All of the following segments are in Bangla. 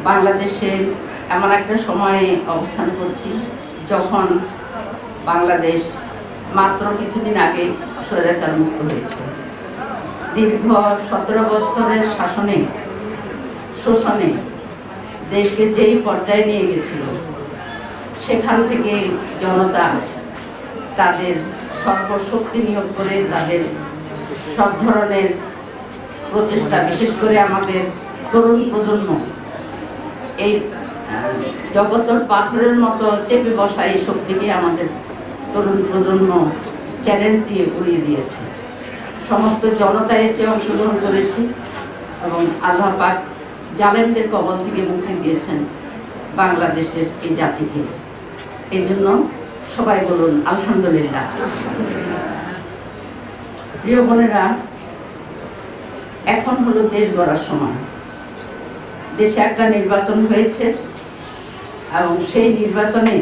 বাংলাদেশে এমন একটা সময়ে অবস্থান করছি যখন বাংলাদেশ মাত্র কিছুদিন আগে স্বৈরাচার মুক্ত হয়েছে। দীর্ঘ 17 বছরের শাসনে শোষণে দেশকে যেই পর্যায়ে নিয়ে গেছিল, সেখান থেকে জনতা তাদের সর্বশক্তি নিয়োগ করে তাদের সব ধরনের প্রচেষ্টা, বিশেষ করে আমাদের তরুণ প্রজন্ম এই জগত্তর পাথরের মতো চেপে বসা এই শক্তিকে আমাদের তরুণ প্রজন্ম চ্যালেঞ্জ দিয়ে উড়িয়ে দিয়েছে। সমস্ত জনতা এতে অংশগ্রহণ করেছে এবং আল্লাহ পাক জালেমদের কবল থেকে মুক্তি দিয়েছেন বাংলাদেশের এই জাতিকে। এই জন্য সবাই বলুন আলহামদুলিল্লাহ। প্রিয় বোনেরা, এখন হলো দেশ গড়ার সময়। দেশে একটা নির্বাচন হয়েছে এবং সেই নির্বাচনে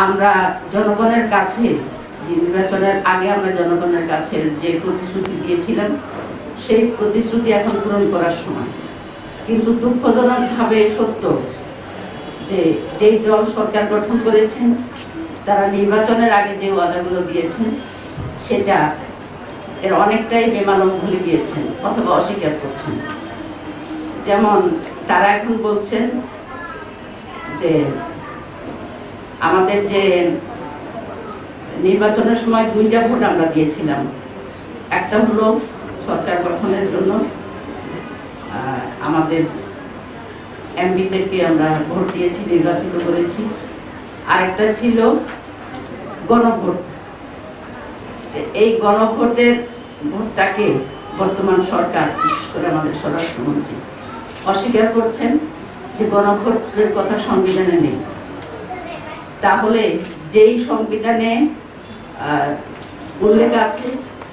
আমরা জনগণের কাছে, যে নির্বাচনের আগে আমরা জনগণের কাছে যে প্রতিশ্রুতি দিয়েছিলাম, সেই প্রতিশ্রুতি এখন পূরণ করার সময়। কিন্তু দুঃখজনকভাবে সত্য যে যেই দল সরকার গঠন করেছেন তারা নির্বাচনের আগে যে ওয়াদাগুলো দিয়েছেন সেটা এর অনেকটাই বেমালুম ভুলে গিয়েছেন অথবা অস্বীকার করছেন। যেমন তারা এখন বলছেন যে আমাদের যে নির্বাচনের সময় 2টা ভোট আমরা দিয়েছিলাম, একটা হলো সরকার গঠনের জন্য আমাদের এমপিদেরকে আমরা ভোট দিয়েছি, নির্বাচিত করেছি, আরেকটা ছিল গণভোট। এই গণভোটের ভোটটাকে বর্তমান সরকার, বিশেষ করে আমাদের স্বরাষ্ট্রমন্ত্রী অস্বীকার করছেন যে গণভোটের কথা সংবিধানে নেই। তাহলে যেই সংবিধানে উল্লেখ আছে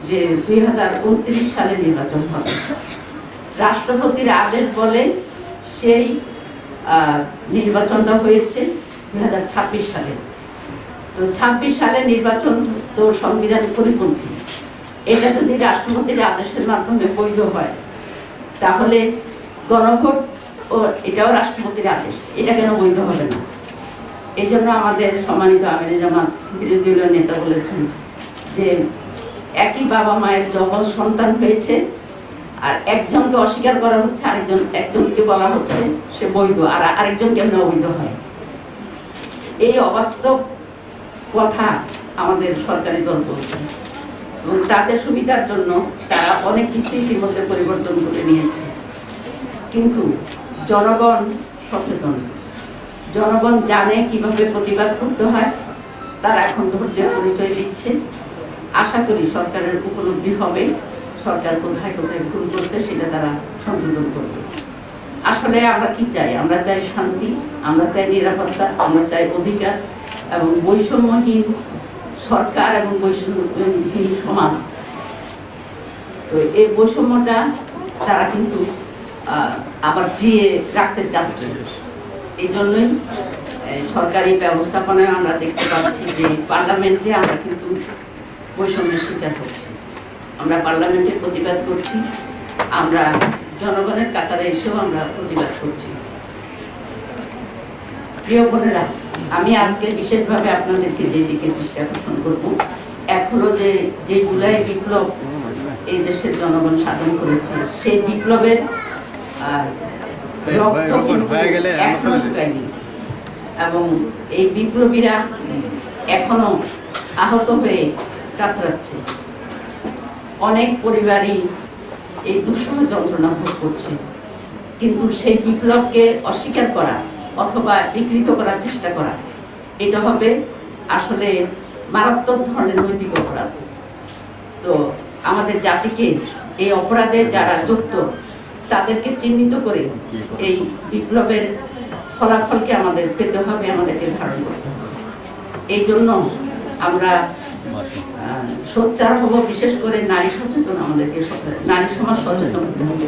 যে 2029 সালে নির্বাচন হবে, রাষ্ট্রপতির আদেশ বলে সেই নির্বাচনটা হয়েছে 2026 সালে। তো 26 সালে নির্বাচন তো সংবিধান পরিপন্থী। এটা যদি রাষ্ট্রপতির আদেশের মাধ্যমে বৈধ হয়, তাহলে গণভোট ও এটাও রাষ্ট্রপতির আদেশ, এটা কেন বৈধ হবে না? এই জন্য আমাদের সম্মানিত আমিরে জামাত বিরোধী দলীয় নেতা বলেছেন যে একই বাবা মায়ের যমজ সন্তান হয়েছে, আর একজনকে অস্বীকার করা হচ্ছে, একজনকে বলা হচ্ছে সে বৈধ, আর আরেকজন কেমন অবৈধ হয়। এই অবাস্তব কথা আমাদের সরকারি দল বলছে এবং তাদের সুবিধার জন্য তারা অনেক কিছু ইতিমধ্যে পরিবর্তন করে নিয়েছে। কিন্তু জনগণ সচেতন, জনগণ জানে কিভাবে প্রতিবাদ করতে হয়, তারা এখন ধৈর্যের পরিচয় দিচ্ছে। আশা করি সরকারের উপলব্ধি হবে সরকার কোথায় কোথায় ভুল করছে, সেটা তারা সংশোধন করবে। আসলে আমরা কি চাই? আমরা চাই শান্তি, আমরা চাই নিরাপত্তা, আমরা চাই অধিকার এবং বৈষম্যহীন সরকার এবং বৈষম্যহীন সমাজ। তো এই বৈষম্যটা তারা কিন্তু আবার জিয়ে রাখতে চাচ্ছে। এই জন্যই সরকারি ব্যবস্থাপনায় আমরা দেখতে পাচ্ছি যে পার্লামেন্টে আমরা কিন্তু বৈষম্যের শিকার হচ্ছি। আমরা পার্লামেন্টে প্রতিবাদ করছি, আমরা জনগণের কাতারে এসেও আমরা প্রতিবাদ করছি। প্রিয় বোনেরা, আমি আজকে বিশেষভাবে আপনাদেরকে যে দিকে দৃষ্টি আকর্ষণ করবো, এক হলো যে জুলাই বিপ্লব এই দেশের জনগণ সাধন করেছে, সেই বিপ্লবের রক্ত এখনো শুকায়নি এবং এই বিপ্লবীরা এখনো আহত হয়ে কাতরাচ্ছে। অনেক পরিবারই এই দুঃসহ যন্ত্রণা ভোগ করছে। কিন্তু সেই বিপ্লবকে অস্বীকার করা অথবা বিকৃত করার চেষ্টা করা, এটা হবে আসলে মারাত্মক ধরনের নৈতিক অপরাধ। তো আমাদের জাতিকে এই অপরাধে যারা যুক্ত তাদেরকে চিহ্নিত করে এই বিপ্লবের ফলাফলকে আমাদের পেতে হবে, আমাদেরকে ধারণ করতে হবে। এই জন্য আমরা সোচ্চার হব, বিশেষ করে নারী সচেতন, আমাদেরকে নারী সমাজ সচেতন হতে হবে।